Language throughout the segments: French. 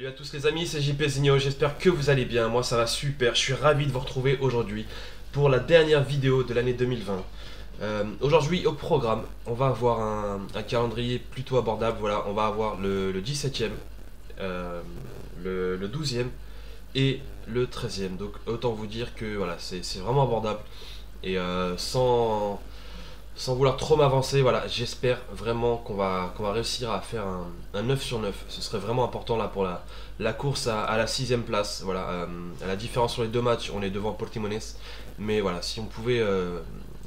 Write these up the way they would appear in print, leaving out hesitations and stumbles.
Salut à tous les amis, c'est JP Zigno, j'espère que vous allez bien, moi ça va super, je suis ravi de vous retrouver aujourd'hui pour la dernière vidéo de l'année 2020. Aujourd'hui au programme, on va avoir un calendrier plutôt abordable, voilà, on va avoir le 17e, le 12e et le 13e, donc autant vous dire que voilà, c'est vraiment abordable et sans vouloir trop m'avancer, voilà, j'espère vraiment qu'on va réussir à faire un 9 sur 9. Ce serait vraiment important là pour la course à la 6ème place. Voilà, à la différence sur les deux matchs, on est devant Portimonense. Mais voilà, si on pouvait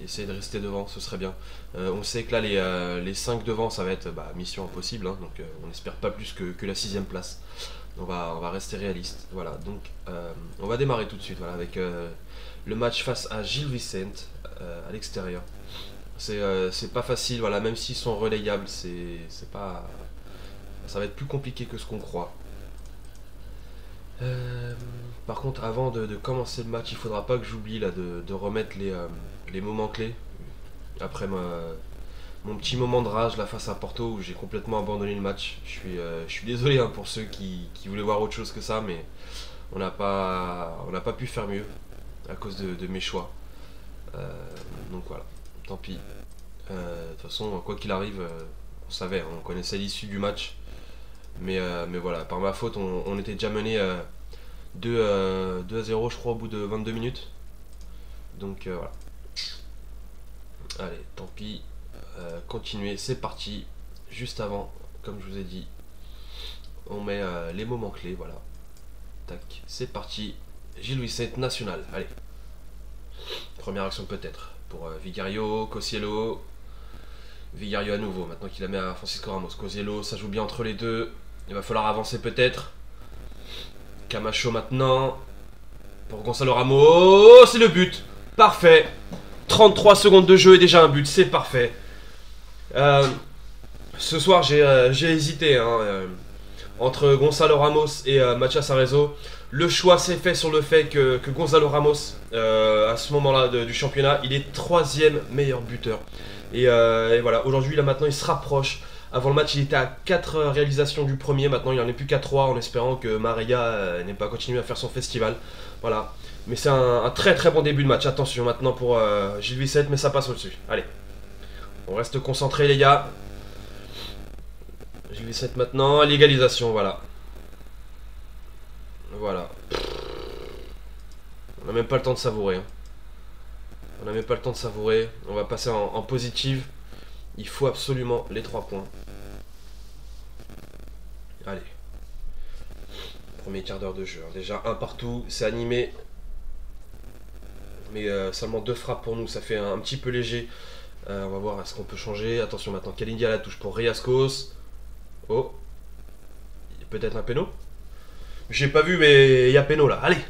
essayer de rester devant, ce serait bien. On sait que là, les 5 devant, ça va être mission impossible. Hein, donc on n'espère pas plus que la 6ème place. On va rester réaliste. Voilà, donc on va démarrer tout de suite voilà, avec le match face à Gil Vicente à l'extérieur. C'est pas facile, voilà, même s'ils sont relayables, c'est pas. Ça va être plus compliqué que ce qu'on croit. Par contre, avant de commencer le match, il faudra pas que j'oublie là de remettre les moments clés. Après mon petit moment de rage là face à Porto où j'ai complètement abandonné le match. Je suis désolé hein, pour ceux qui voulaient voir autre chose que ça, mais on n'a pas pu faire mieux à cause de mes choix. Donc voilà, tant pis. De toute façon, quoi qu'il arrive, on savait, hein, on connaissait l'issue du match. Mais voilà, par ma faute, on était déjà mené 2 à 0, je crois, au bout de 22 minutes. Donc voilà. Allez, tant pis. Continuez, c'est parti. Juste avant, comme je vous ai dit, on met les moments clés, voilà. Tac, c'est parti. Gil Vicente National, allez. Première action peut-être pour Vigario, Cosiello. Vigario à nouveau, maintenant qu'il a mis à Francisco Ramos. Cosiello, ça joue bien entre les deux. Il va falloir avancer peut-être. Camacho maintenant. Pour Gonzalo Ramos, c'est le but. Parfait. 33 secondes de jeu et déjà un but, c'est parfait. Ce soir, j'ai hésité hein, entre Gonzalo Ramos et Mathias Arezzo. Le choix s'est fait sur le fait que Gonzalo Ramos, à ce moment-là du championnat, il est 3e meilleur buteur. Et voilà, aujourd'hui, là maintenant, il se rapproche. Avant le match, il était à 4 réalisations du premier. Maintenant, il n'en est plus qu'à 3 en espérant que Maria n'ait pas continué à faire son festival. Voilà. Mais c'est un très très bon début de match. Attention maintenant pour Gil Vicente, mais ça passe au-dessus. Allez. On reste concentré, les gars. Gil Vicente maintenant. L'égalisation, voilà. Voilà. On n'a même pas le temps de savourer. Hein. On n'a même pas le temps de savourer. On va passer en positive. Il faut absolument les 3 points. Allez. Premier quart d'heure de jeu. Déjà un partout. C'est animé. Mais seulement 2 frappes pour nous. Ça fait un petit peu léger. On va voir est-ce qu'on peut changer. Attention maintenant. Kalindi à la touche pour Riascos. Oh. Peut-être un péno. J'ai pas vu mais il y a péno là. Allez.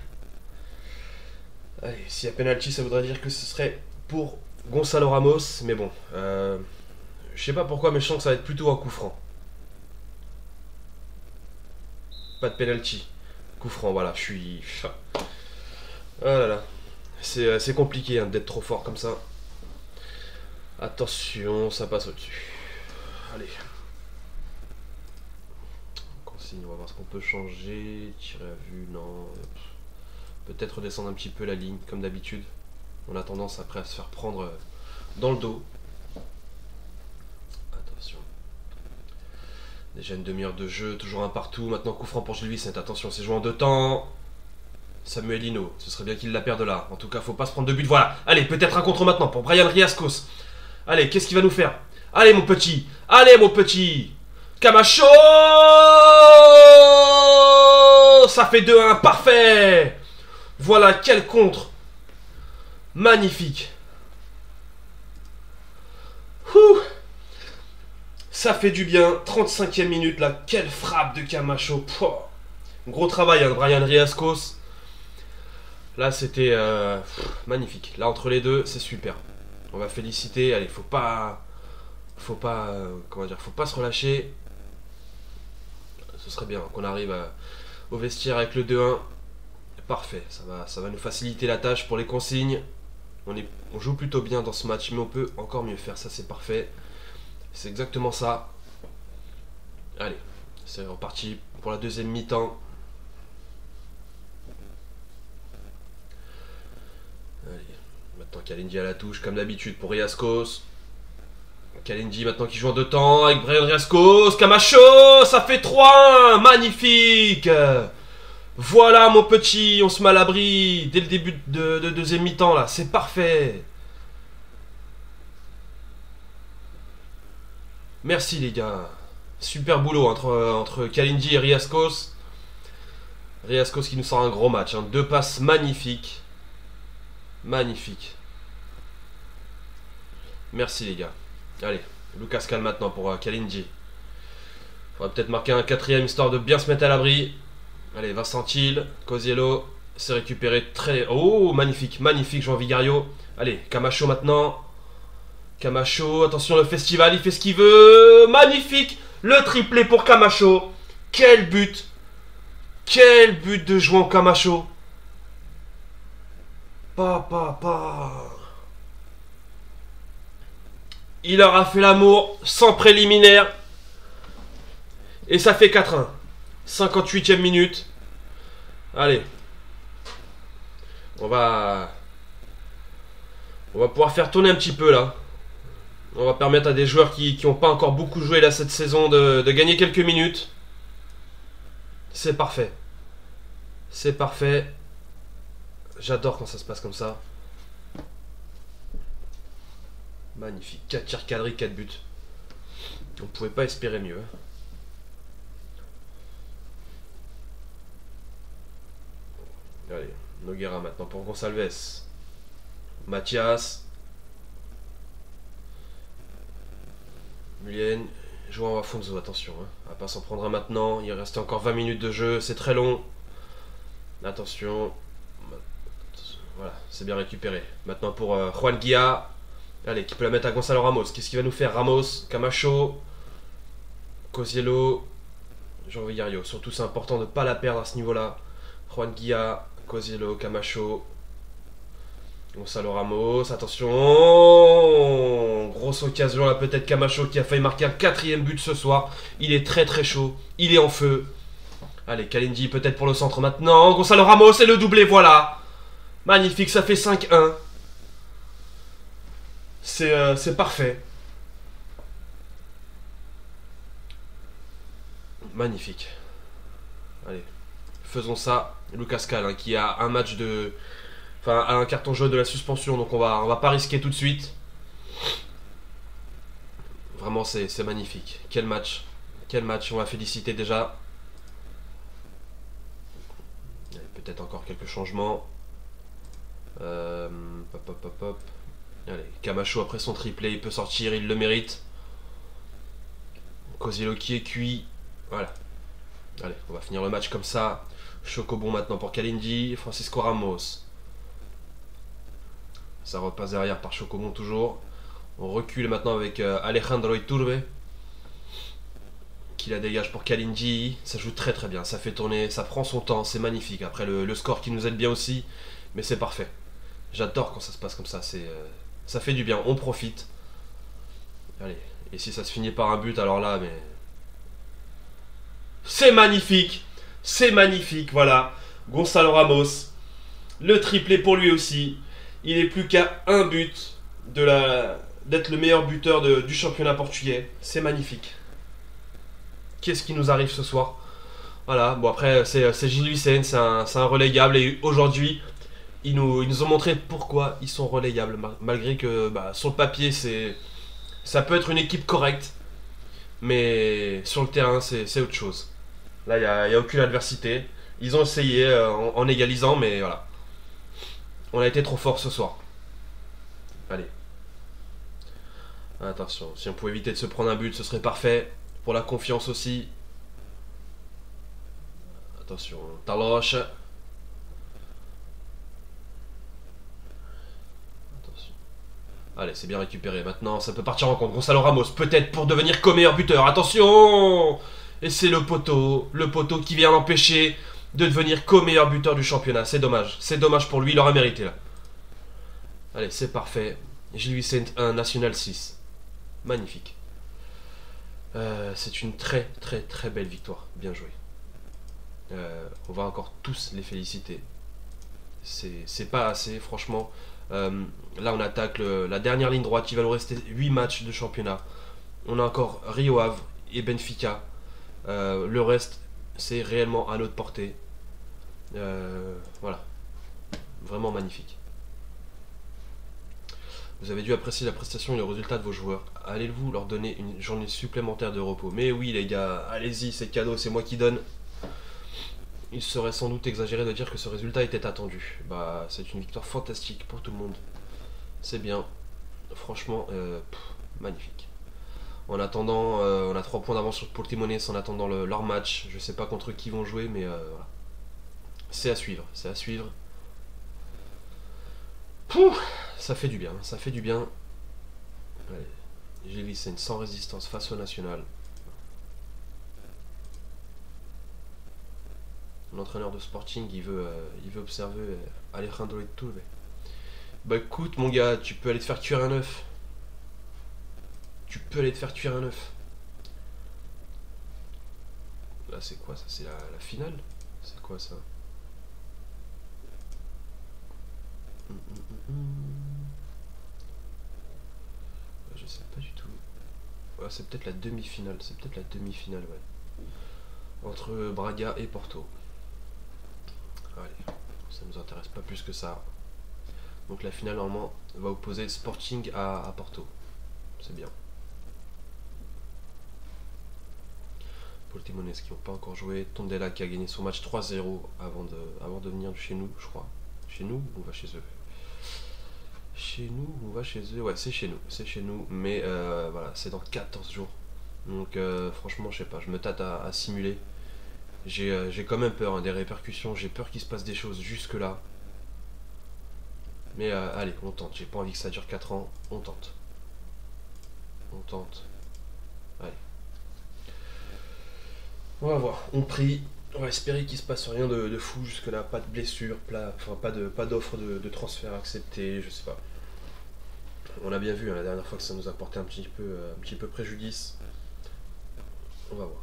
Allez. S'il y a penalty ça voudrait dire que ce serait pour Gonzalo Ramos. Mais bon. Je sais pas pourquoi mais je sens que ça va être plutôt un coup franc. Pas de penalty. Coup franc voilà. Je suis... Oh là là. C'est compliqué hein, d'être trop fort comme ça. Attention, ça passe au-dessus. Allez. Consigne, on va voir ce qu'on peut changer. Tirer à vue, non. Peut-être redescendre un petit peu la ligne, comme d'habitude. On a tendance après à se faire prendre dans le dos. Attention. Déjà une demi-heure de jeu, toujours un partout. Maintenant coup franc pour Gil Vicente. Attention, c'est joué en 2 temps. Samuel Hino, ce serait bien qu'il la perde là. En tout cas, faut pas se prendre de but. Voilà. Allez, peut-être un contre maintenant pour Brian Riascos. Allez, qu'est-ce qu'il va nous faire? Allez, mon petit. Allez, mon petit. Camacho. Ça fait 2-1. Parfait. Voilà, quel contre. Magnifique. Ouh. Ça fait du bien. 35e minute là. Quelle frappe de Camacho. Pouah. Gros travail, hein, Brian Riascos. Là, c'était magnifique. Là, entre les deux, c'est super. On va féliciter. Allez, faut pas comment dire, faut pas se relâcher. Ce serait bien qu'on arrive au vestiaire avec le 2-1. Parfait. Ça va nous faciliter la tâche pour les consignes. On joue plutôt bien dans ce match, mais on peut encore mieux faire. Ça, c'est parfait. C'est exactement ça. Allez, c'est reparti. pour la deuxième mi-temps. Allez, maintenant Kalindi à la touche, comme d'habitude pour Riascos. Kalindi maintenant qui joue en deux temps avec Brian Riascos. Camacho, ça fait 3-1. Magnifique. Voilà mon petit, on se met à l'abri dès le début de deuxième mi-temps là. C'est parfait. Merci les gars. Super boulot entre Kalindi et Riascos. Riascos qui nous sort un gros match. Hein. Deux passes magnifiques. Magnifique. Merci les gars. Allez, Lucas Cal maintenant pour Kalindi. Faudra peut-être marquer un quatrième histoire de bien se mettre à l'abri. Allez, Vincent Hill, Cosiello. C'est récupéré très... Oh, magnifique, magnifique Jean Vigario. Allez, Camacho maintenant. Camacho, attention le festival, il fait ce qu'il veut. Magnifique. Le triplé pour Camacho. Quel but. Quel but de João Camacho. Il leur a fait l'amour sans préliminaire. Et ça fait 4-1. 58e minute. Allez. On va pouvoir faire tourner un petit peu là. On va permettre à des joueurs qui n'ont pas encore beaucoup joué là cette saison de gagner quelques minutes. C'est parfait. C'est parfait. J'adore quand ça se passe comme ça. Magnifique. 4 tirs cadrés, 4 buts. On ne pouvait pas espérer mieux. Allez, Noguera maintenant pour Gonçalves. Mathias. Mulien. João Afonso, attention. Hein. On va pas s'en prendre un maintenant. Il reste encore 20 minutes de jeu. C'est très long. Attention. Voilà, c'est bien récupéré. Maintenant pour Juan Guilla. Allez, qui peut la mettre à Gonzalo Ramos. Qu'est-ce qu'il va nous faire? Ramos, Camacho, Cosiello, Jean Vigario. Surtout, c'est important de ne pas la perdre à ce niveau-là. Juan Guilla, Cosiello, Camacho, Gonzalo Ramos. Attention. Grosse occasion là, peut-être Camacho qui a failli marquer un quatrième but ce soir. Il est très très chaud. Il est en feu. Allez, Kalindi peut-être pour le centre maintenant. Gonzalo Ramos et le doublé, voilà. Magnifique, ça fait 5-1. C'est parfait. Magnifique. Allez, faisons ça. Lucas Cal, hein, qui a un match de... Enfin, un carton jaune de la suspension, donc on va pas risquer tout de suite. Vraiment, c'est magnifique. Quel match. Quel match, on va féliciter déjà. Peut-être encore quelques changements. Hop. Allez, Camacho après son triplé, il peut sortir, il le mérite. Cosiello qui est cuit. Voilà. Allez, on va finir le match comme ça. Chocobon maintenant pour Kalindi. Francisco Ramos. Ça repasse derrière par Chocobon toujours. On recule maintenant avec Alejandro Iturbe. Qui la dégage pour Kalindi. Ça joue très très bien. Ça fait tourner, ça prend son temps. C'est magnifique. Après le score qui nous aide bien aussi. Mais c'est parfait. J'adore quand ça se passe comme ça. Ça fait du bien. On profite. Allez. Et si ça se finit par un but, alors là, mais... C'est magnifique. C'est magnifique. Voilà. Gonzalo Ramos. Le triplé pour lui aussi. Il est plus qu'à un but d'être le meilleur buteur du championnat portugais. C'est magnifique. Qu'est-ce qui nous arrive ce soir? Voilà. Bon, après, c'est Gil Vicente. C'est un relégable. Et aujourd'hui... Ils nous ont montré pourquoi ils sont relégables, malgré que sur le papier ça peut être une équipe correcte, mais sur le terrain c'est autre chose. Là il n'y a aucune adversité, ils ont essayé en égalisant, mais voilà. On a été trop fort ce soir. Allez. Attention, si on pouvait éviter de se prendre un but, ce serait parfait, pour la confiance aussi. Attention, Taloche. Allez, c'est bien récupéré. Maintenant, ça peut partir en compte. Gonzalo Ramos, peut-être pour devenir co-meilleur buteur. Attention! Et c'est le poteau qui vient l'empêcher de devenir co-meilleur buteur du championnat. C'est dommage. C'est dommage pour lui. Il aurait mérité là. Allez, c'est parfait. Gil Vicente 1, National 6. Magnifique. C'est une très très très belle victoire. Bien joué. On va encore tous les féliciter. C'est pas assez, franchement. Là, on attaque la dernière ligne droite. Il va nous rester 8 matchs de championnat. On a encore Rio Ave et Benfica. Le reste, c'est réellement à notre portée. Voilà. Vraiment magnifique. Vous avez dû apprécier la prestation et le résultat de vos joueurs. Allez-vous leur donner une journée supplémentaire de repos? Mais oui les gars, allez-y, c'est cadeau, c'est moi qui donne. Il serait sans doute exagéré de dire que ce résultat était attendu. Bah, c'est une victoire fantastique pour tout le monde. C'est bien. Franchement, magnifique. En attendant, on a 3 points d'avance sur Portimonense en attendant leur match. Je sais pas contre qui ils vont jouer, mais voilà. C'est à suivre, c'est à suivre. Pouh, ça fait du bien, ça fait du bien. J'ai glissé une sans résistance face au national. L'entraîneur de Sporting, il veut observer Alejandro Iturbe. Bah écoute mon gars, tu peux aller te faire cuire un œuf. Tu peux aller te faire cuire un œuf. Là c'est quoi ça? C'est la finale? C'est quoi ça? Je sais pas du tout. Ouais, c'est peut-être la demi-finale. C'est peut-être la demi-finale, ouais. Entre Braga et Porto. Allez, ça nous intéresse pas plus que ça. Donc la finale normalement va opposer Sporting à Porto. C'est bien. Portimonense qui n'ont pas encore joué. Tondela qui a gagné son match 3-0 avant de venir chez nous, je crois. Chez nous ou on va chez eux? Chez nous ou on va chez eux? Ouais, c'est chez nous. C'est chez nous. Mais voilà, c'est dans 14 jours. Donc franchement, je sais pas, je me tâte à simuler. J'ai quand même peur hein, des répercussions. J'ai peur qu'il se passe des choses jusque là. Mais allez, on tente. J'ai pas envie que ça dure 4 ans. On tente. On tente. Allez. On va voir. On prie. On va espérer qu'il se passe rien de fou jusque là. Pas de blessure. Enfin, pas d'offre de transfert acceptée. Je sais pas. On a bien vu hein, la dernière fois que ça nous a porté un petit peu préjudice. On va voir.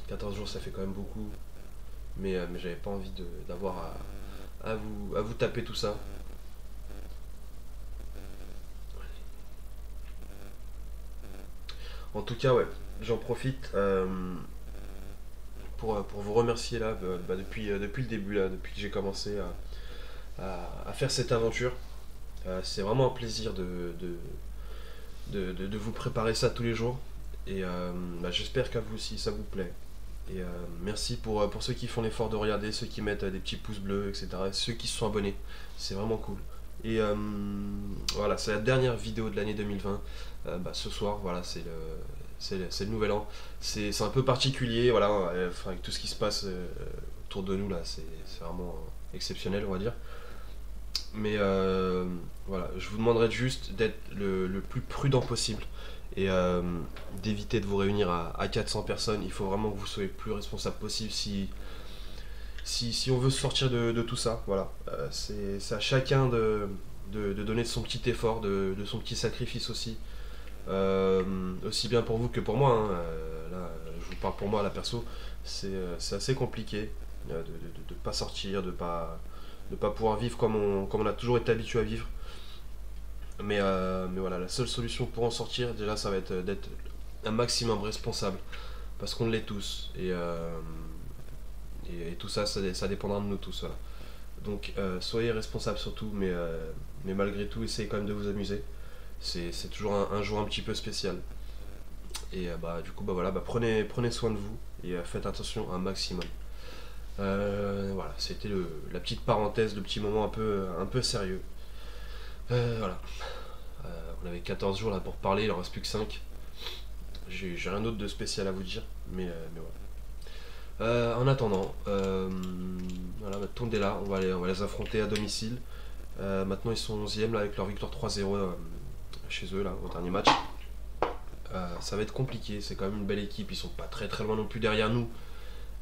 14 jours, ça fait quand même beaucoup. Mais j'avais pas envie d'avoir à vous taper tout ça. En tout cas, ouais, j'en profite pour vous remercier là, depuis le début, là, depuis que j'ai commencé à faire cette aventure. C'est vraiment un plaisir de vous préparer ça tous les jours. Et j'espère qu'à vous aussi ça vous plaît. Et merci pour ceux qui font l'effort de regarder, ceux qui mettent des petits pouces bleus, etc. Ceux qui se sont abonnés. C'est vraiment cool. Et voilà, c'est la dernière vidéo de l'année 2020. Ce soir, voilà, c'est le nouvel an. C'est un peu particulier, voilà, avec tout ce qui se passe autour de nous là, c'est vraiment exceptionnel, on va dire. Mais voilà, je vous demanderai juste d'être le plus prudent possible et d'éviter de vous réunir à 400 personnes. Il faut vraiment que vous soyez le plus responsable possible si on veut sortir de tout ça. Voilà, c'est à chacun de donner son petit effort, de son petit sacrifice aussi. Aussi bien pour vous que pour moi. Hein. Là, je vous parle pour moi, la perso. C'est assez compliqué de pas sortir, de pas pouvoir vivre comme on a toujours été habitué à vivre. Mais voilà, la seule solution pour en sortir, déjà, ça va être d'être un maximum responsable. Parce qu'on l'est tous. Et tout ça, ça dépendra de nous tous. Voilà. Donc, soyez responsables surtout, mais malgré tout, essayez quand même de vous amuser. C'est toujours un jour un petit peu spécial. Et du coup, voilà, prenez soin de vous et faites attention un maximum. Voilà, c'était la petite parenthèse, le petit moment un peu sérieux. Voilà. On avait 14 jours là pour parler, il en reste plus que 5. J'ai rien d'autre de spécial à vous dire, mais voilà. En attendant, voilà, Tondela, on va les affronter à domicile. Maintenant ils sont 11e là, avec leur victoire 3-0 chez eux là, au dernier match. Ça va être compliqué, c'est quand même une belle équipe, ils sont pas très très loin non plus derrière nous.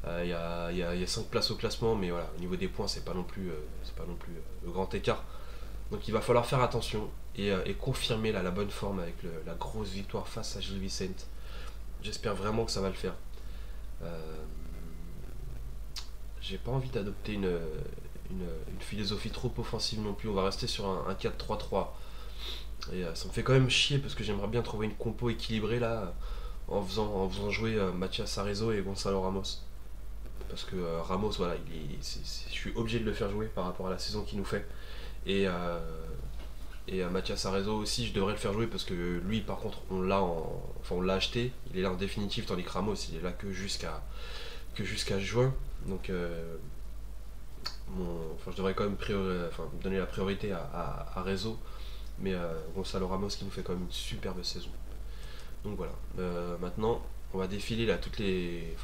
Il y a 5 places au classement, mais voilà, au niveau des points, c'est pas non plus le grand écart. Donc il va falloir faire attention et confirmer là, la bonne forme avec la grosse victoire face à Gil Vicente. J'espère vraiment que ça va le faire. j'ai pas envie d'adopter une philosophie trop offensive non plus. On va rester sur un 4-3-3. Et ça me fait quand même chier parce que j'aimerais bien trouver une compo équilibrée là en faisant jouer Mathias Arezzo et Gonzalo Ramos. Parce que Ramos, voilà, je suis obligé de le faire jouer par rapport à la saison qu'il nous fait. Et, Mathias Arezzo aussi, je devrais le faire jouer parce que lui, par contre, on l'a acheté. Il est là en définitive, tandis que Ramos, il est là que jusqu'à juin. Donc, je devrais quand même donner la priorité à Arezzo. Mais Gonzalo Ramos qui nous fait quand même une superbe saison. Donc voilà. Maintenant, on va défiler là tous les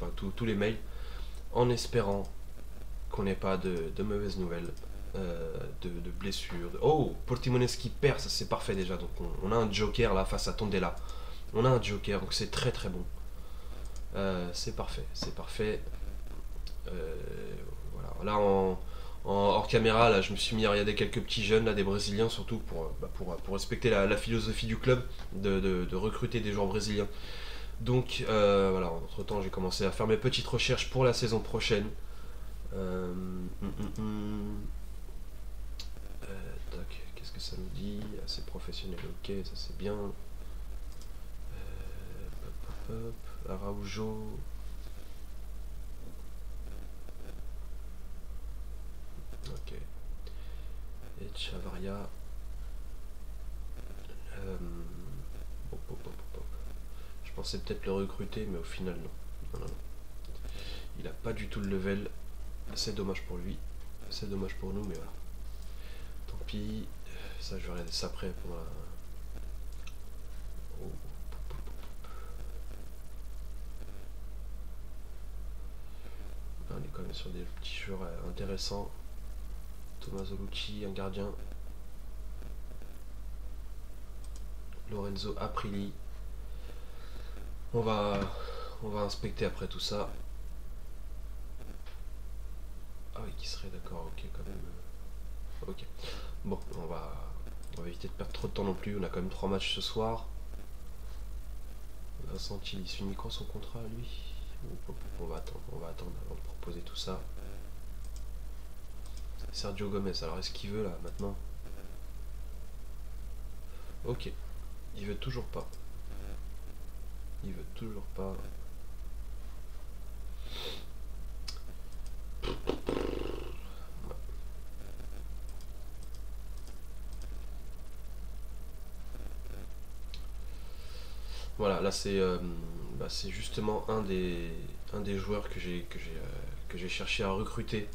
mails en espérant qu'on n'ait pas de mauvaises nouvelles, de blessures. Oh, Portimonense qui perd, ça c'est parfait déjà. Donc on a un joker là face à Tondela. On a un joker, donc c'est très très bon. C'est parfait, c'est parfait. Voilà. Là hors caméra, là, je me suis mis à regarder quelques petits jeunes, là, des Brésiliens surtout, pour respecter la philosophie du club de recruter des joueurs brésiliens. Donc voilà, entre temps j'ai commencé à faire mes petites recherches pour la saison prochaine. Tac, qu'est-ce que ça nous dit? Assez professionnel, ok, ça c'est bien. Araujo. Ok. Et Chavaria. Je pensais peut-être le recruter, mais au final non. Non. Il a pas du tout le level. C'est dommage pour lui. C'est dommage pour nous, mais voilà. Tant pis. Ça, je vais regarder ça après pour la... Oh. Là, on est quand même sur des petits joueurs intéressants. Thomas Olucci, un gardien. Lorenzo Aprilli. On va inspecter après tout ça. Ah oui, qui serait d'accord, ok, quand même. Ok. Bon, on va éviter de perdre trop de temps non plus. On a quand même 3 matchs ce soir. Vincent il se finit quand son contrat, lui? On va attendre avant de proposer tout ça. Sergio Gomez, alors est-ce qu'il veut là maintenant? Ok. Il veut toujours pas. Il veut toujours pas. Voilà, là c'est justement un des joueurs que j'ai cherché à recruter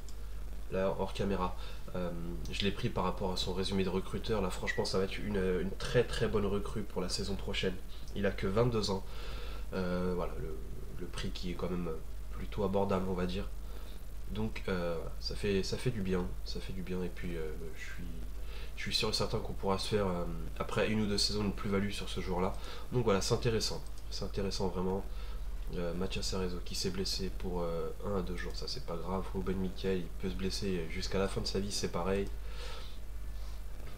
là hors caméra. Je l'ai pris par rapport à son résumé de recruteur. Là, franchement, ça va être une très très bonne recrue pour la saison prochaine. Il a que 22 ans. Voilà, le prix qui est quand même plutôt abordable, on va dire. Donc, ça fait du bien. Ça fait du bien. Et puis, je suis sûr et certain qu'on pourra se faire, après 1 ou 2 saisons, une plus-value sur ce joueur-là. Donc voilà, c'est intéressant. C'est intéressant vraiment. Mathias Arezzo qui s'est blessé pour 1 à 2 jours, ça c'est pas grave. Ruben Miquel, il peut se blesser jusqu'à la fin de sa vie, c'est pareil.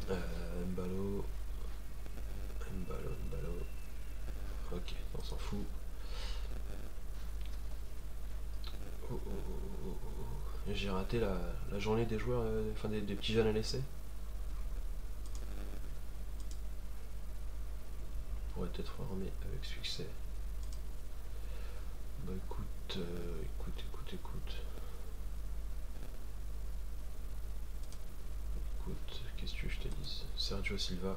Mbalo. Ok, on s'en fout. J'ai raté la journée des joueurs, enfin des petits jeunes à l'essai. Pourrait être formé avec succès. Bah écoute. Écoute, qu'est-ce que tu veux que je te dise? Sergio Silva.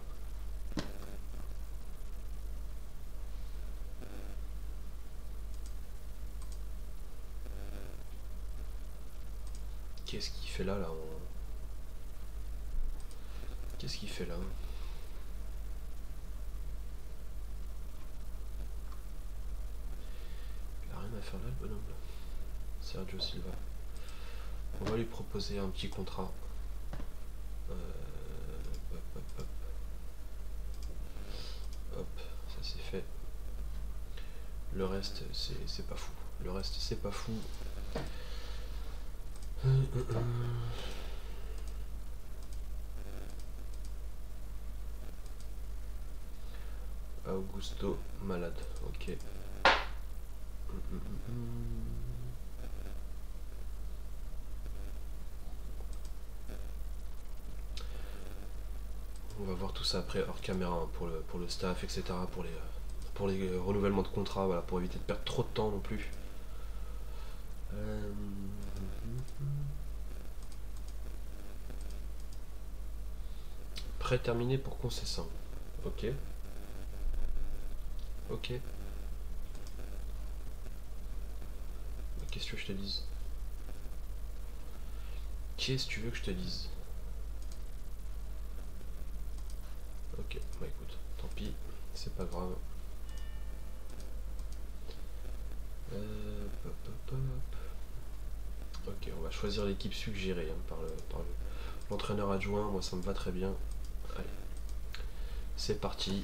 Qu'est-ce qu'il fait là Qu'est-ce qu'il fait là? Il a rien à faire là, le bonhomme là. Sergio Silva. On va lui proposer un petit contrat. Hop, ça c'est fait. Le reste, c'est pas fou. Le reste, c'est pas fou. Augusto, malade. Ok. On va voir tout ça après hors caméra hein, pour le staff, etc. Pour les renouvellements de contrat, voilà, pour éviter de perdre trop de temps non plus. Prêt terminé pour Concession. Ok. Ok. Qu'est-ce que je te dise? Qu'est-ce que tu veux que je te dise? Ok, bah écoute, tant pis, c'est pas grave. Hop, hop, hop. Ok, on va choisir l'équipe suggérée hein, par l'entraîneur adjoint. Moi, ça me va très bien. Allez, c'est parti.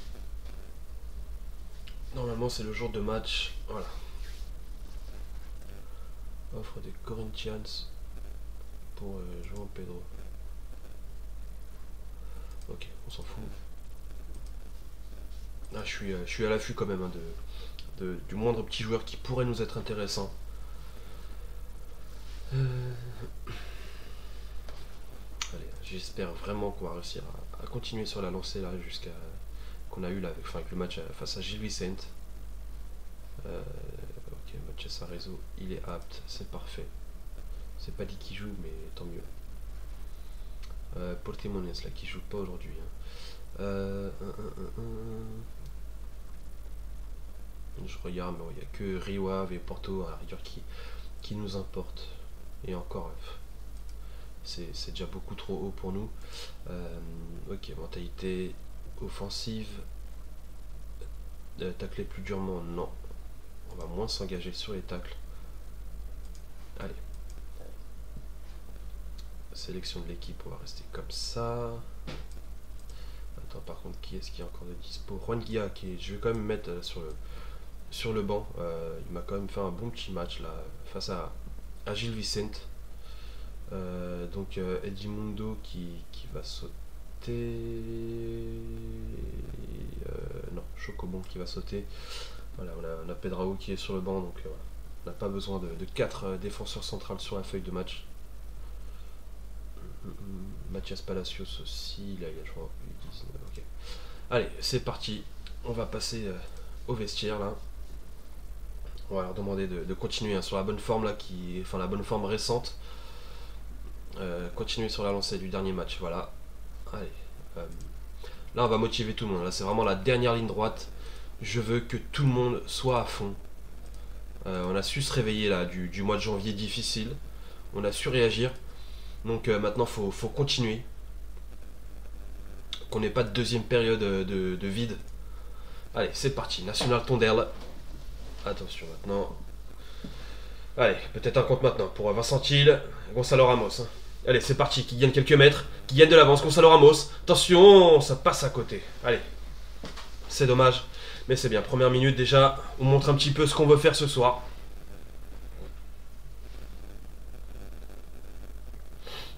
Normalement, c'est le jour de match. Voilà. Offre des Corinthians pour João Pedro. Ok, on s'en fout. Ah, je suis à l'affût quand même hein, du moindre petit joueur qui pourrait nous être intéressant. Allez, j'espère vraiment qu'on va réussir à continuer sur la lancée là jusqu'à qu'on a eu là avec le match face à Gil Vicente. Ok, Mathias Arezzo, il est apte, c'est parfait. C'est pas dit qu'il joue, mais tant mieux. Portimonense là qui joue pas aujourd'hui. Hein. Je regarde, mais il n'y a que Rio Ave et Porto à la rigueur qui nous importent. Et encore, c'est déjà beaucoup trop haut pour nous. Ok, mentalité offensive. Tacler plus durement, non. On va moins s'engager sur les tacles. Allez. Sélection de l'équipe, on va rester comme ça. Attends, par contre, qui est-ce qui est encore de dispo? Juan Guilla, je vais quand même mettre sur le banc. Il m'a quand même fait un bon petit match là face à Gil Vicente. Donc Edmundo qui va sauter. Non, Chocobon qui va sauter. Voilà, on a Pedrao qui est sur le banc, donc voilà. On n'a pas besoin de 4 défenseurs centrales sur la feuille de match. Mathias Palacios aussi, là il a joué en U19. Ok. Allez, c'est parti. On va passer au vestiaire là. On va leur demander de continuer hein, sur la bonne forme là, la bonne forme récente. Continuer sur la lancée du dernier match. Voilà. Allez. Là, on va motiver tout le monde. Là, c'est vraiment la dernière ligne droite. Je veux que tout le monde soit à fond. On a su se réveiller là du mois de janvier difficile. On a su réagir. Donc maintenant, faut continuer. Qu'on n'ait pas de deuxième période de vide. Allez, c'est parti. National Tonderle. Attention maintenant. Allez, peut-être un compte maintenant pour Vincent Thiel, Gonzalo Ramos. Hein. Allez, c'est parti. Qui gagne quelques mètres. Qui gagne de l'avance. Gonzalo Ramos. Attention, ça passe à côté. Allez. C'est dommage. Mais c'est bien. Première minute déjà. On montre un petit peu ce qu'on veut faire ce soir.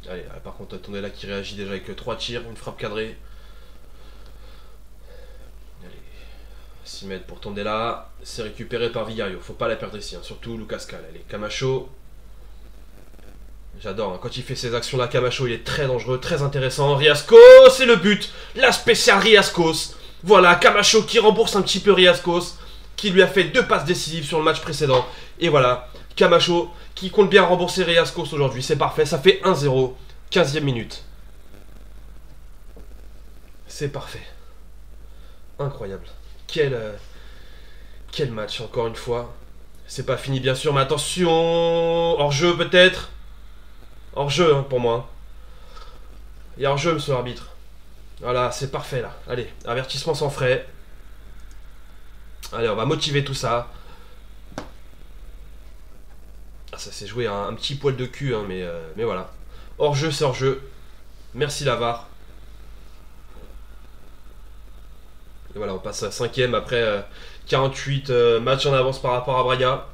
Allez, par contre, Tondela qui réagit déjà avec 3 tirs, une frappe cadrée. Allez, 6 mètres pour Tondela. C'est récupéré par Villario. Faut pas la perdre ici, hein. Surtout Lucas Cal. Allez, Camacho. J'adore, hein. Quand il fait ces actions-là, Camacho, il est très dangereux, très intéressant. Riascos, c'est le but. La spéciale Riascos. Voilà, Camacho qui rembourse un petit peu Riascos, qui lui a fait 2 passes décisives sur le match précédent. Et voilà, Camacho qui compte bien rembourser Riascos aujourd'hui. C'est parfait, ça fait 1-0. 15e minute. C'est parfait. Incroyable. Quel match, encore une fois. C'est pas fini, bien sûr, mais attention. Hors-jeu, peut-être. Hors-jeu, hein, pour moi. Il y a hors-jeu, monsieur l'arbitre. Voilà, c'est parfait, là. Allez, avertissement sans frais. Allez, on va motiver tout ça. Ah, ça s'est joué un petit poil de cul, hein, mais voilà. Hors-jeu, c'est hors-jeu. Merci Lavar. Et voilà, on passe à 5ème après 48 matchs en avance par rapport à Braga.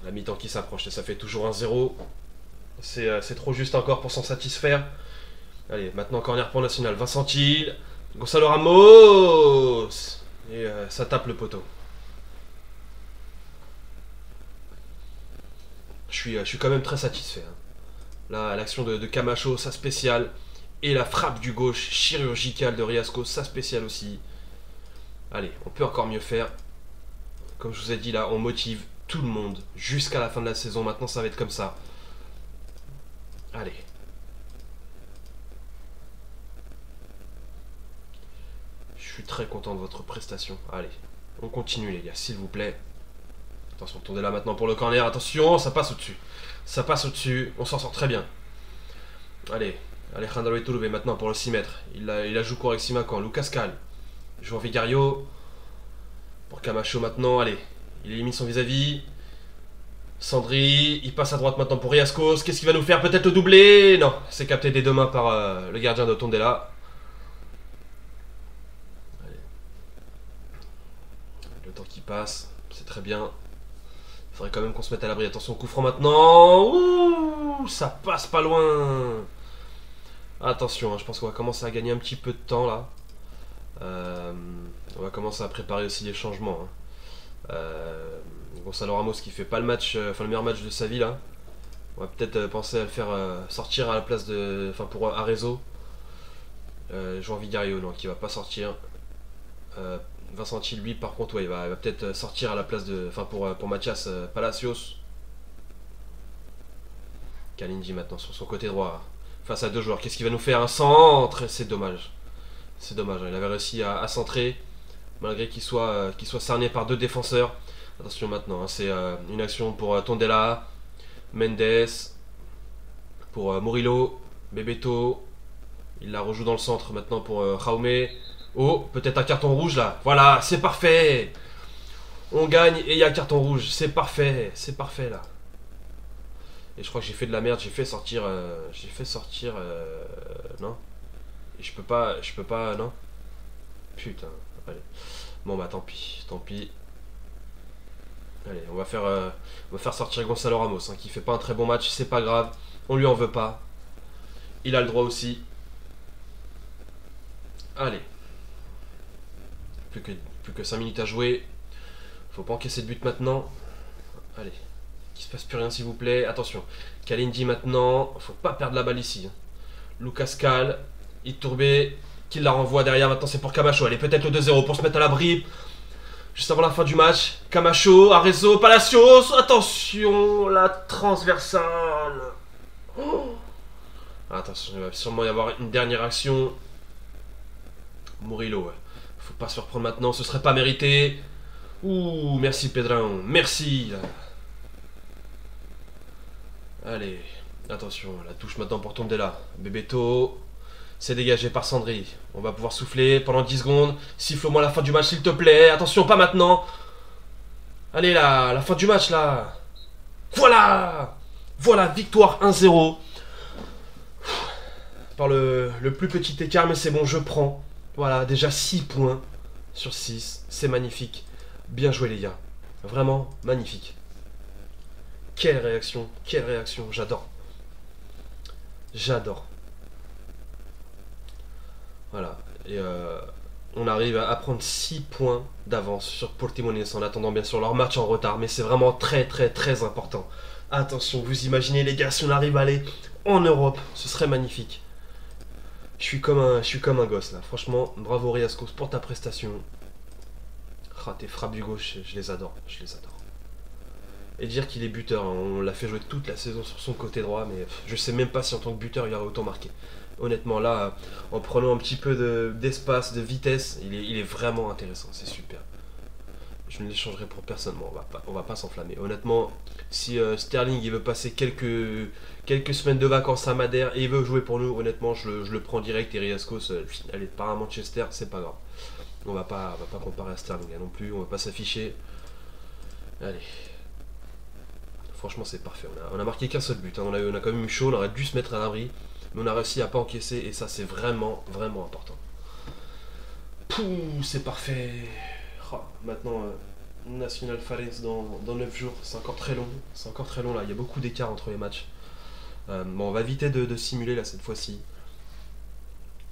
La mi-temps qui s'approche, et ça fait toujours 1-0. C'est trop juste encore pour s'en satisfaire. Allez, maintenant corner pour National. Vincent Thiel, Gonzalo Ramos. Et ça tape le poteau. Je suis quand même très satisfait. Hein. L'action de Camacho, sa spéciale. Et la frappe du gauche chirurgicale de Riascos, sa spéciale aussi. Allez, on peut encore mieux faire. Comme je vous ai dit là, on motive tout le monde jusqu'à la fin de la saison. Maintenant, ça va être comme ça. Allez. Je suis très content de votre prestation. Allez, on continue les gars, s'il vous plaît. Attention, tournez là maintenant pour le corner. Attention, ça passe au-dessus. Ça passe au-dessus. On s'en sort très bien. Allez, Alejandro Iturbe maintenant pour le 6 mètres. Il la joue correctement quand Lucas Cal. João Vigario. Pour Camacho maintenant. Allez, il élimine son vis-à-vis. Sandri, il passe à droite maintenant pour Riascos. Qu'est-ce qu'il va nous faire? Peut-être le doublé? Non, c'est capté des deux mains par le gardien de Tondela. Allez. Le temps qui passe, c'est très bien. Il faudrait quand même qu'on se mette à l'abri. Attention, coup franc maintenant. Ouh, ça passe pas loin. Attention, hein, je pense qu'on va commencer à gagner un petit peu de temps là. On va commencer à préparer aussi les changements. Hein. Gonzalo Ramos qui fait pas le match, le meilleur match de sa vie là. On va peut-être penser à le faire sortir à la place de, pour Arezzo. João Vigario non, qui va pas sortir. Vincenti lui par contre ouais, il va peut-être sortir à la place de, pour Mathias Palacios. Kalindi maintenant sur son côté droit face à deux joueurs. Qu'est-ce qu'il va nous faire? Un centre? C'est dommage. C'est dommage. Il avait réussi à centrer malgré qu'il soit cerné par deux défenseurs. Attention maintenant, hein, c'est une action pour Tondela, Mendes, pour Murillo, Bebeto. Il la rejoue dans le centre maintenant pour Jaume. Oh, peut-être un carton rouge là. Voilà, c'est parfait. On gagne et il y a un carton rouge. C'est parfait là. Et je crois que j'ai fait de la merde. J'ai fait sortir. Non. Et je peux pas. Non. Putain. Allez. Bon bah tant pis. Allez, on va faire sortir Gonzalo Ramos, hein, qui fait pas un très bon match, c'est pas grave, on lui en veut pas. Il a le droit aussi. Allez. Plus que 5 minutes à jouer. Faut pas encaisser de but maintenant. Allez. Qu'il se passe plus rien s'il vous plaît. Attention. Kalindi maintenant. Faut pas perdre la balle ici. Lucas Cal. Iturbe. Qui la renvoie derrière. Maintenant c'est pour Camacho. Allez, peut-être le 2-0 pour se mettre à l'abri. Juste avant la fin du match, Camacho, Arezzo, Palacios, attention, la transversale. Oh. Attention, il va sûrement y avoir une dernière action. Murillo, ouais. Faut pas se reprendre maintenant, ce serait pas mérité. Ouh, merci Pedrin, merci. Allez, attention, la touche maintenant pour Tondela. Bebeto. C'est dégagé par Sandri. On va pouvoir souffler pendant 10 secondes. Siffle-moi la fin du match s'il te plaît. Attention, pas maintenant. Allez là, la fin du match là. Voilà. Voilà, victoire 1-0. Par le plus petit écart, mais c'est bon, je prends. Voilà, déjà 6 points sur 6. C'est magnifique. Bien joué les gars. Vraiment magnifique. Quelle réaction, j'adore. J'adore. Voilà, et on arrive à prendre 6 points d'avance sur Portimonense en attendant bien sûr leur match en retard, mais c'est vraiment très important. Attention, vous imaginez les gars, si on arrive à aller en Europe, ce serait magnifique. Je suis comme un gosse là, franchement, bravo Riascos pour ta prestation. Ah, tes frappes du gauche, je les adore. Et dire qu'il est buteur, hein, on l'a fait jouer toute la saison sur son côté droit, mais je sais même pas si en tant que buteur il aurait autant marqué. Honnêtement là, en prenant un petit peu d'espace, de vitesse, il est vraiment intéressant, c'est super. Je ne l'échangerai pour personne, bon, on va pas s'enflammer. Honnêtement, si Sterling il veut passer quelques semaines de vacances à Madère et il veut jouer pour nous, honnêtement je le prends direct et Riascos, allez, part à Manchester, c'est pas grave. On va pas comparer à Sterling hein, non plus, on va pas s'afficher. Allez. Franchement c'est parfait, on a marqué qu'un seul but, hein. On a quand même eu chaud, on aurait dû se mettre à l'abri. Mais on a réussi à pas encaisser et ça c'est vraiment important. Pouh, c'est parfait. Oh, maintenant, National Fares dans 9 jours, c'est encore très long. C'est encore très long là, il y a beaucoup d'écart entre les matchs. Bon, on va éviter de simuler là cette fois-ci.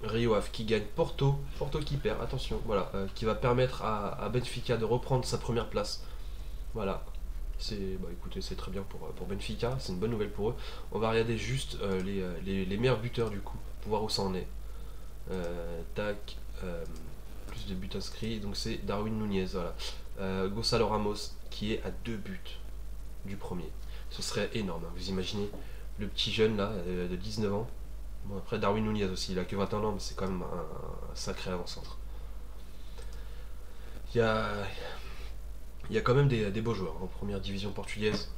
Rio Ave qui gagne Porto qui perd, attention, voilà, qui va permettre à Benfica de reprendre sa première place. Voilà. Écoutez, c'est très bien pour Benfica, c'est une bonne nouvelle pour eux. On va regarder juste les meilleurs buteurs du coup, pour voir où ça en est. Tac, plus de buts inscrits, donc c'est Darwin Nunez, voilà. Gonzalo Ramos qui est à 2 buts du premier. Ce serait énorme, hein. Vous imaginez le petit jeune là, de 19 ans. Bon, après Darwin Nunez aussi, il a que 21 ans, mais c'est quand même un sacré avant-centre. Il y a, il y a quand même des beaux joueurs en première division portugaise.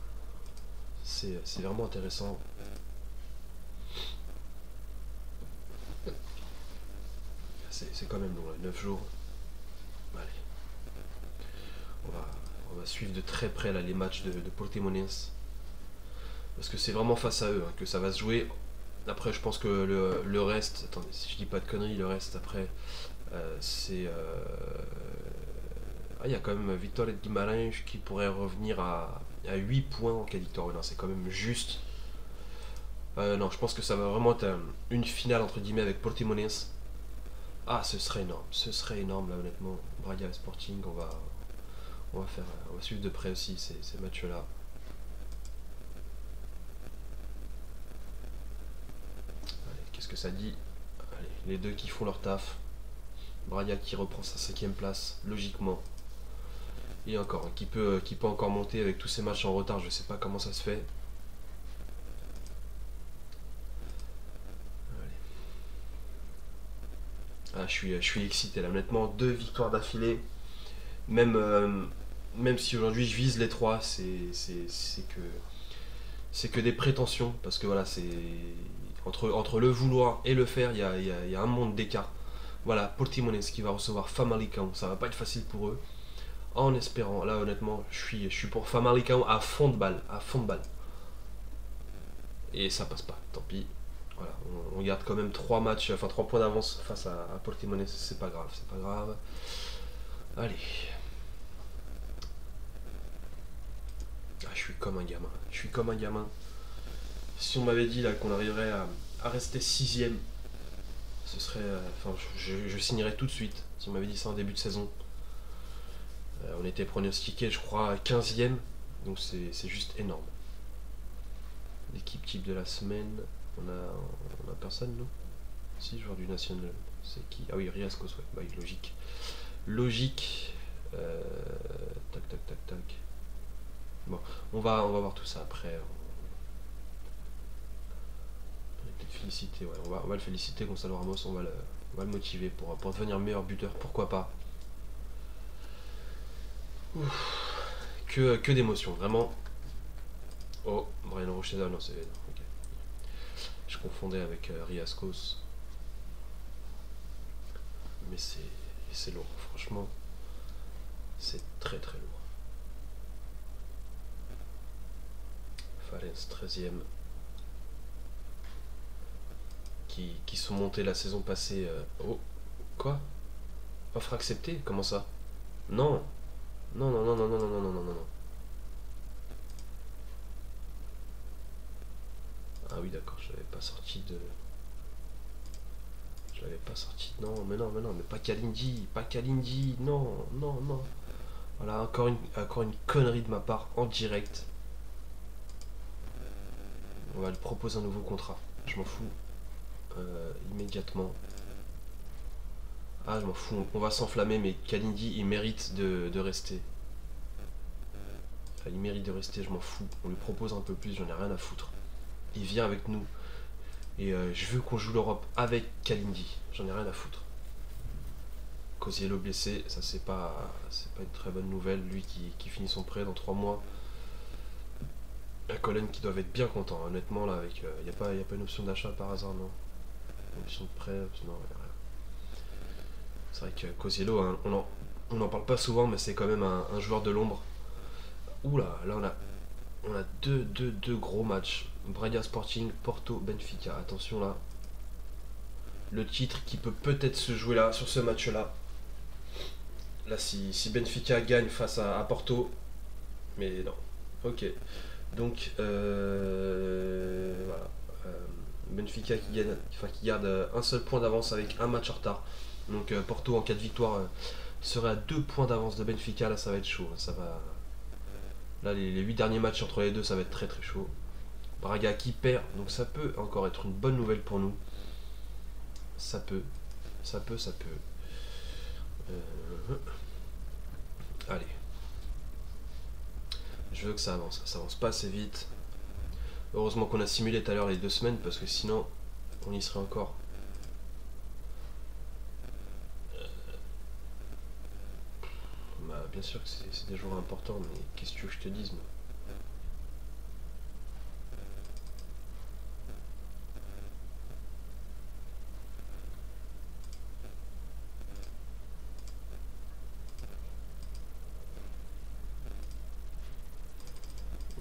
C'est vraiment intéressant. C'est quand même long, 9 jours. Allez, on va, on va suivre de très près là, les matchs de Portimonense. Parce que c'est vraiment face à eux hein, que ça va se jouer. Après, je pense que le reste, attendez, si je dis pas de conneries, le reste après, c'est. Ah, il y a quand même Victor et Guimarães qui pourrait revenir à 8 points en cas de victoire. Non, c'est quand même juste. Non, je pense que ça va vraiment être une finale entre guillemets avec Portimonense. Ah, ce serait énorme là, honnêtement. Braga Sporting, on va suivre de près aussi ces matchs-là. Qu'est-ce que ça dit? Allez, les deux qui font leur taf. Braga qui reprend sa 5ème place, logiquement. Et encore, hein, qui peut encore monter avec tous ces matchs en retard, je sais pas comment ça se fait. Ah, je suis excité là, honnêtement, 2 victoires d'affilée. Même, même si aujourd'hui je vise les 3, c'est que des prétentions. Parce que voilà, c'est. Entre le vouloir et le faire, il y a un monde d'écart. Voilà, Portimonense qui va recevoir Famalicão, ça va pas être facile pour eux. En espérant, là honnêtement, je suis pour Famalicão à fond de balle, à fond de balle. Et ça passe pas, tant pis. Voilà, on garde quand même 3 matchs, enfin 3 points d'avance face à Portimonense, c'est pas grave, c'est pas grave. Allez. Ah, je suis comme un gamin, je suis comme un gamin. Si on m'avait dit là qu'on arriverait à rester 6ème, ce serait. Enfin, je signerais tout de suite. Si on m'avait dit ça en début de saison. On était pronostiqué, je crois, à 15ème. Donc c'est juste énorme. L'équipe type de la semaine. On a personne, non? Si, joueur du national. C'est qui? Ah oui, Riascos, ouais. Bah oui, logique. Logique. Tac, tac, tac, tac. Bon, on va voir tout ça après. On va peut-être féliciter, ouais. On va le féliciter, Gonzalo Ramos. On va le motiver pour devenir meilleur buteur. Pourquoi pas? Ouf. Que d'émotions, vraiment. Oh, Brian Rocheza, non, c'est. Ok. Je confondais avec Riascos. Mais c'est lourd, franchement. C'est très très lourd. Farenz 13ème. Qui sont montés la saison passée. Oh, quoi? Offre acceptée? Comment ça? Non. Non, non, non, non, non, non, non, non, non, non. Ah oui, d'accord, je l'avais pas sorti de. Je l'avais pas sorti. Non, mais non, mais non, mais pas Kalindi, pas Kalindi, non, non, non. Voilà, encore une connerie de ma part en direct. On va lui proposer un nouveau contrat. Je m'en fous. Immédiatement. Ah, je m'en fous. On va s'enflammer, mais Kalindi, il mérite de rester. Enfin, il mérite de rester, je m'en fous. On lui propose un peu plus, j'en ai rien à foutre. Il vient avec nous. Et je veux qu'on joue l'Europe avec Kalindi. J'en ai rien à foutre. Cosiello blessé, ça c'est pas une très bonne nouvelle. Lui qui finit son prêt dans 3 mois. La Colonne qui doivent être bien content, honnêtement là avec. Y a pas une option d'achat par hasard, non? Une option de prêt, non, y a rien. C'est vrai que Cosiello, hein, on en parle pas souvent, mais c'est quand même un joueur de l'ombre. Oula, là on a deux gros matchs. Braga Sporting, Porto, Benfica. Attention là. Le titre qui peut peut-être se jouer là, sur ce match-là. Là, si Benfica gagne face à Porto. Mais non. Ok. Donc, voilà. Benfica qui garde un seul point d'avance avec un match en retard. Donc, Porto, en cas de victoire, serait à 2 points d'avance de Benfica. Là, ça va être chaud. Ça va Là, les 8 derniers matchs entre les deux, ça va être très très chaud. Braga qui perd, donc ça peut encore être une bonne nouvelle pour nous. Ça peut, ça peut, ça peut. Allez. Je veux que ça avance pas assez vite. Heureusement qu'on a simulé tout à l'heure les 2 semaines, parce que sinon, on y serait encore. Bah, bien sûr que c'est des jours importants, mais qu'est-ce que tu veux que je te dise, moi.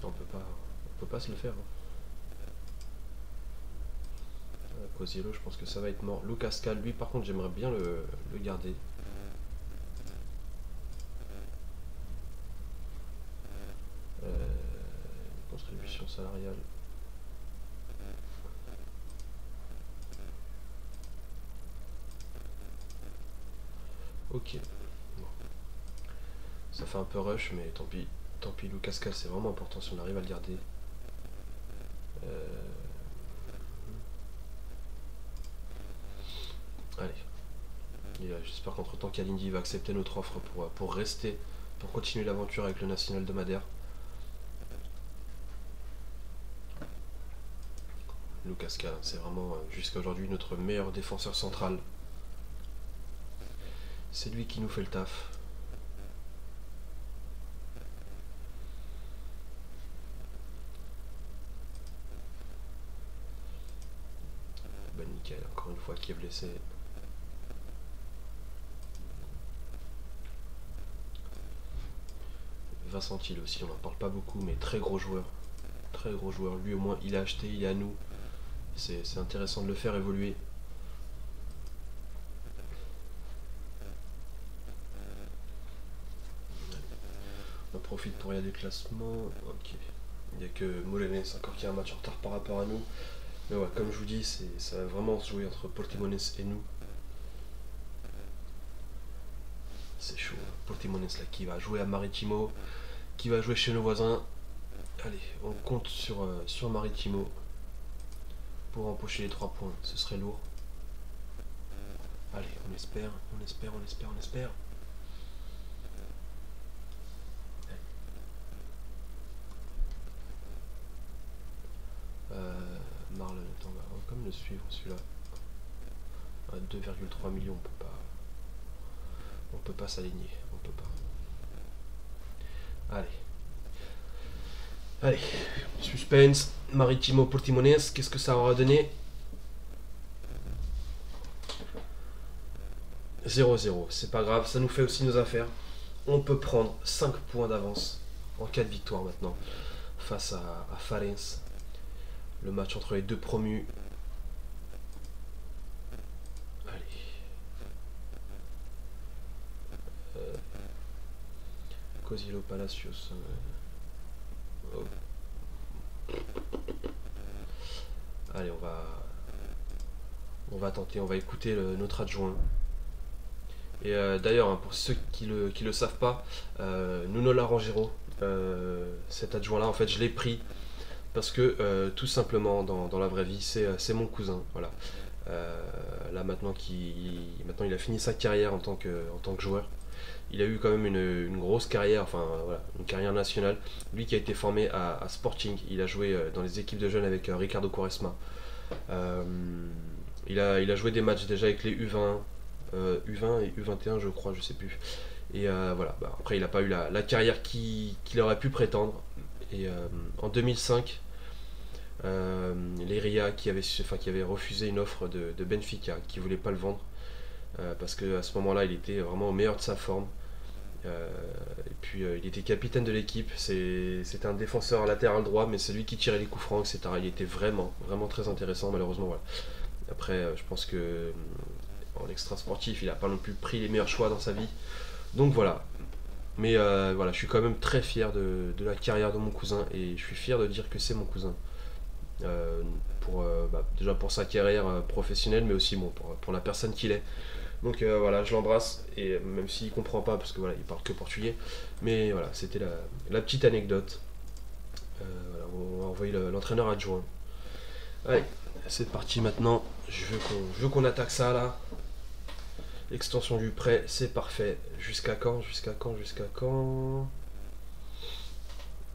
On peut pas se le faire. Cosiello, je pense que ça va être mort. Lucas Cal, lui par contre j'aimerais bien le garder. Contribution salariale. Ok. Bon. Ça fait un peu rush, mais tant pis. Tant pis, Lucas Cal, c'est vraiment important si on arrive à le garder. Allez. J'espère qu'entre temps Kalindi va accepter notre offre pour rester, pour continuer l'aventure avec le National de Madère. Lucas Cal, c'est vraiment jusqu'à aujourd'hui notre meilleur défenseur central. C'est lui qui nous fait le taf. Ben nickel, encore une fois qui est blessé. Vincent Hill aussi, on n'en parle pas beaucoup, mais très gros joueur. Très gros joueur. Lui au moins il a acheté, il est à nous. C'est intéressant de le faire évoluer. On profite pour regarder le classement. Ok. Il n'y a que Molenes encore qui a un match en retard par rapport à nous. Mais ouais, comme je vous dis, ça va vraiment se jouer entre Portimonense et nous. C'est chaud. Portimonense là qui va jouer à Maritimo, qui va jouer chez nos voisins. Allez, on compte sur Maritimo pour empocher les 3 points. Ce serait lourd. Allez, on espère, on espère, on espère, on espère. Marlon, attends, on va comme le suivre celui-là. À 2,3 millions, on peut pas s'aligner, on peut pas. Allez. Allez, suspense, Maritimo Portimonense, qu'est-ce que ça aura donné? 0-0, c'est pas grave, ça nous fait aussi nos affaires. On peut prendre 5 points d'avance en cas de victoire maintenant face à Farense. Le match entre les deux promus. Allez. Cosilo Palacios. Oh. Allez, on va tenter, on va écouter notre adjoint. Et d'ailleurs, hein, pour ceux qui le savent pas, Nuno Larangero, cet adjoint-là, en fait, je l'ai pris parce que tout simplement, dans la vraie vie, c'est mon cousin. Voilà. Là, maintenant il a fini sa carrière en tant que joueur. Il a eu quand même une grosse carrière, enfin voilà, une carrière nationale. Lui qui a été formé à Sporting, il a joué dans les équipes de jeunes avec Ricardo Quaresma. Il a joué des matchs déjà avec les U20, U20 et U21 je crois, je sais plus. Et voilà, bah, après il n'a pas eu la carrière qu'il aurait pu prétendre. Et en 2005, l'Eria qui avait refusé une offre de Benfica, qui voulait pas le vendre, parce qu'à ce moment-là il était vraiment au meilleur de sa forme. Et puis il était capitaine de l'équipe, c'était un défenseur latéral droit, mais c'est lui qui tirait les coups francs, etc. Il était vraiment, vraiment très intéressant, malheureusement. Voilà. Après, je pense que en extra sportif, il n'a pas non plus pris les meilleurs choix dans sa vie. Donc voilà. Mais voilà, je suis quand même très fier de la carrière de mon cousin, et je suis fier de dire que c'est mon cousin. Déjà pour sa carrière professionnelle, mais aussi bon, pour la personne qu'il est. Donc voilà, je l'embrasse, et même s'il comprend pas, parce que voilà, il parle que portugais. Mais voilà, c'était la petite anecdote. Voilà, on va envoyer l'entraîneur adjoint. Allez, c'est parti maintenant. Je veux qu'on attaque ça là. L'extension du prêt, c'est parfait. Jusqu'à quand? Jusqu'à quand? Jusqu'à quand?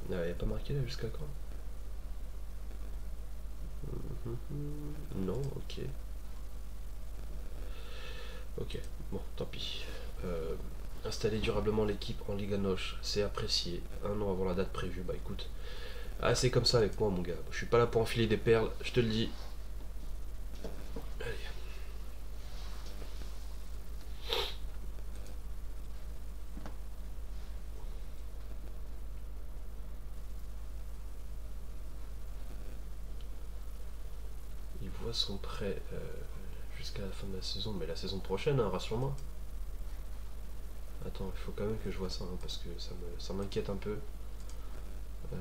Il n'y a pas marqué là, jusqu'à quand? Non, ok. Ok, bon, tant pis. Installer durablement l'équipe en Liga Noche, c'est apprécié. Un an avant la date prévue, bah écoute. Ah, c'est comme ça avec moi, mon gars. Je suis pas là pour enfiler des perles, je te le dis. Allez. Il voit son prêt jusqu'à la fin de la saison, mais la saison prochaine, hein, rassure-moi. Attends, il faut quand même que je vois ça, hein, parce que ça m'inquiète un peu. Euh,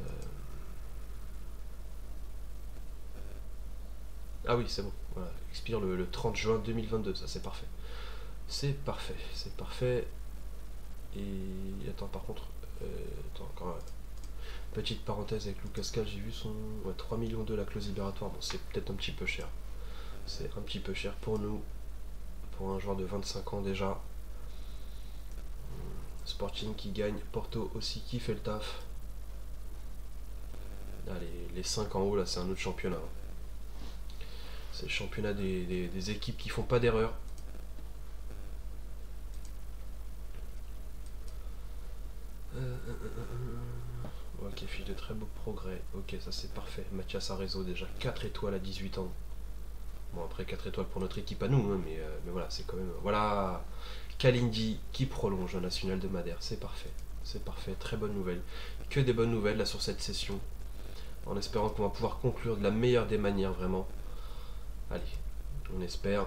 Ah oui, c'est bon. Voilà. Expire le 30 juin 2022, ça c'est parfait. C'est parfait, c'est parfait. Et attends, par contre, attends, encore petite parenthèse avec Lucas Cal, j'ai vu son 3 millions de la clause libératoire. Bon, c'est peut-être un petit peu cher. C'est un petit peu cher pour nous, pour un joueur de 25 ans déjà. Sporting qui gagne, Porto aussi qui fait le taf. Ah, les 5 en haut là, c'est un autre championnat. C'est le championnat des équipes qui font pas d'erreur. Ok, fiche de très beau progrès. Ok, ça c'est parfait. Mathias Arezzo déjà 4 étoiles à 18 ans. Bon, après 4 étoiles pour notre équipe à nous, hein, mais voilà, c'est quand même... Voilà, Kalindi qui prolonge un national de Madère, c'est parfait. C'est parfait, très bonne nouvelle. Que des bonnes nouvelles là sur cette session. En espérant qu'on va pouvoir conclure de la meilleure des manières, vraiment. Allez, on espère.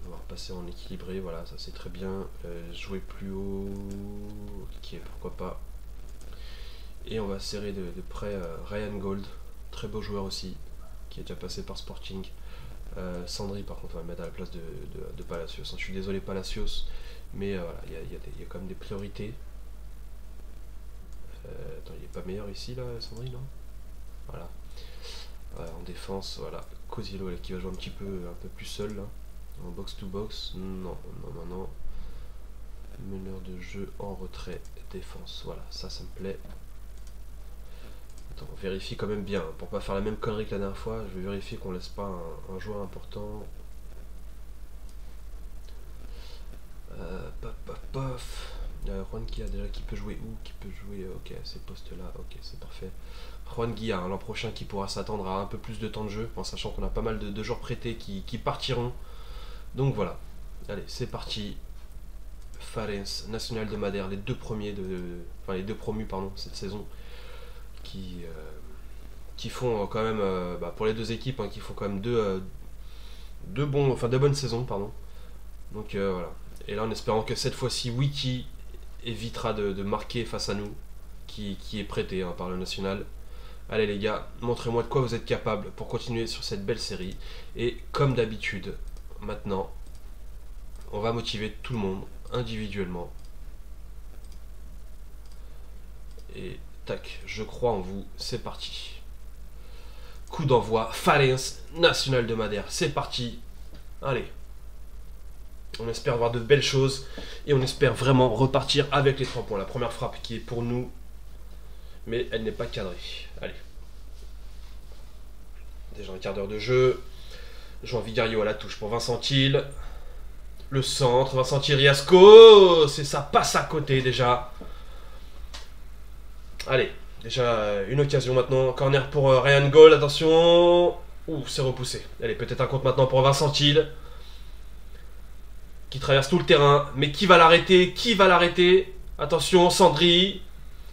On va repasser en équilibré, voilà, ça c'est très bien. Jouer plus haut, ok, pourquoi pas. Et on va serrer de près Ryan Gold, très beau joueur aussi, qui est déjà passé par Sporting. Sandri, par contre, on va le mettre à la place de Palacios. Je suis désolé, Palacios, mais voilà, il y a quand même des priorités. Attends, il est pas meilleur ici, là, Sandri, non? Voilà. En défense, voilà. Kozilo, qui va jouer un peu plus seul, là. En box-to-box, non. Meneur de jeu en retrait, défense, voilà, ça me plaît. Attends, on vérifie quand même bien, hein, pour pas faire la même connerie que la dernière fois, je vais vérifier qu'on laisse pas un joueur important. Paf. Juan Guilla déjà qui peut jouer où? Qui peut jouer, ok, ces postes là, ok, c'est parfait. Juan Guilla, hein, l'an prochain qui pourra s'attendre à un peu plus de temps de jeu, en sachant qu'on a pas mal de joueurs prêtés qui partiront. Donc voilà, allez, c'est parti. Farense, National de Madère, les deux premiers les deux promus pardon cette saison, qui font quand même pour les deux équipes, hein, qui font quand même deux bonnes saisons pardon. Donc voilà. Et là en espérant que cette fois-ci Wiki évitera de marquer face à nous, qui est prêté, hein, par le National. Allez les gars, montrez-moi de quoi vous êtes capables pour continuer sur cette belle série. Et comme d'habitude, maintenant, on va motiver tout le monde individuellement. Et tac, je crois en vous, c'est parti. Coup d'envoi, Farense, National de Madère, c'est parti. Allez. On espère voir de belles choses et on espère vraiment repartir avec les 3 points. La première frappe qui est pour nous, mais elle n'est pas cadrée. Allez. Déjà un quart d'heure de jeu. Jean Vigario à la touche pour Vincent Thiel. Le centre, Vincent Thiel, Riasco. C'est ça, passe à côté déjà. Allez, déjà une occasion maintenant. Corner pour Ryan Gold, attention. Ouh, c'est repoussé. Allez, peut-être un compte maintenant pour Vincent Thiel, qui traverse tout le terrain. Mais qui va l'arrêter? Qui va l'arrêter? Attention, Sandri.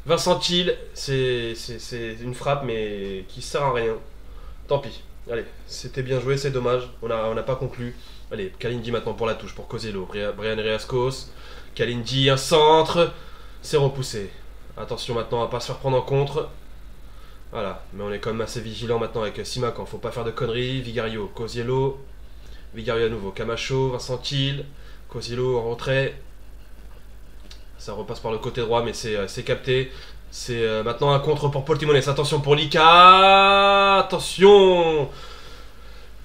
Vincent Thiel, c'est une frappe, mais qui sert à rien. Tant pis. Allez, c'était bien joué, c'est dommage. On n'a pas conclu. Allez, Kalindi maintenant pour la touche, pour Kozelo. Brian Riascos. Kalindi, un centre. C'est repoussé. Attention maintenant à pas se faire prendre en contre. Voilà, mais on est quand même assez vigilant maintenant avec Simakan. Faut pas faire de conneries. Vigario, Kozelo. Vigario à nouveau. Camacho, Vincent Thiel. Cosilo en retrait. Ça repasse par le côté droit, mais c'est capté. C'est maintenant un contre pour Paul Timones. Attention pour Lika. Attention.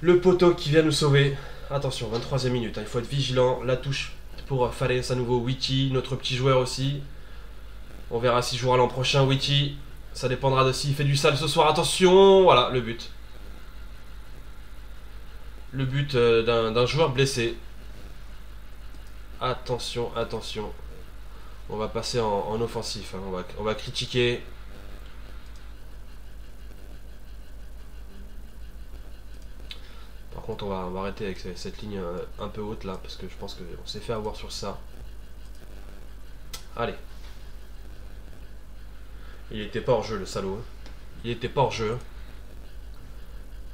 Le poteau qui vient nous sauver. Attention, 23e minute. Hein, il faut être vigilant. La touche pour Fales à nouveau. Witty, notre petit joueur aussi. On verra s'il jouera l'an prochain. Witty. Ça dépendra de s'il fait du sale ce soir. Attention. Voilà, le but. Le but d'un joueur blessé. Attention, attention. On va passer en offensif. Hein. On va critiquer. Par contre, on va arrêter avec cette ligne un peu haute là. Parce que je pense qu'on s'est fait avoir sur ça. Allez. Il était pas hors jeu, le salaud. Il était pas hors jeu.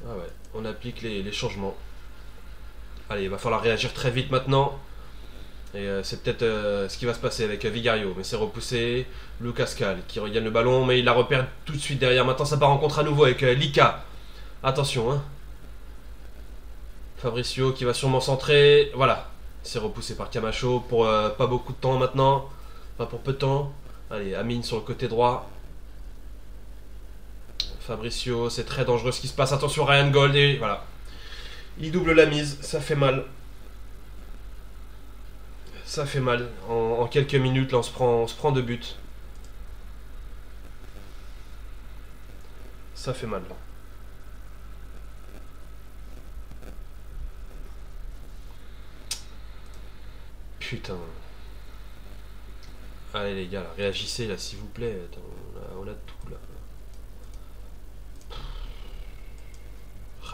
Ah ouais. On applique les changements. Allez, il va falloir réagir très vite maintenant. Et c'est peut-être ce qui va se passer avec Vigario. Mais c'est repoussé. Lucas Cal qui regagne le ballon. Mais il la repère tout de suite derrière. Maintenant ça part en contre à nouveau avec Lika. Attention. Hein. Fabricio qui va sûrement centrer. Voilà. C'est repoussé par Camacho pour pas beaucoup de temps maintenant. Enfin pour peu de temps. Allez, Amine sur le côté droit. Fabricio, c'est très dangereux ce qui se passe. Attention Ryan Gold. Et voilà. Il double la mise. Ça fait mal. Ça fait mal. En quelques minutes, là, on se prend 2 buts. Ça fait mal. Putain. Allez les gars, là, réagissez là, s'il vous plaît. Attends, on a tout là.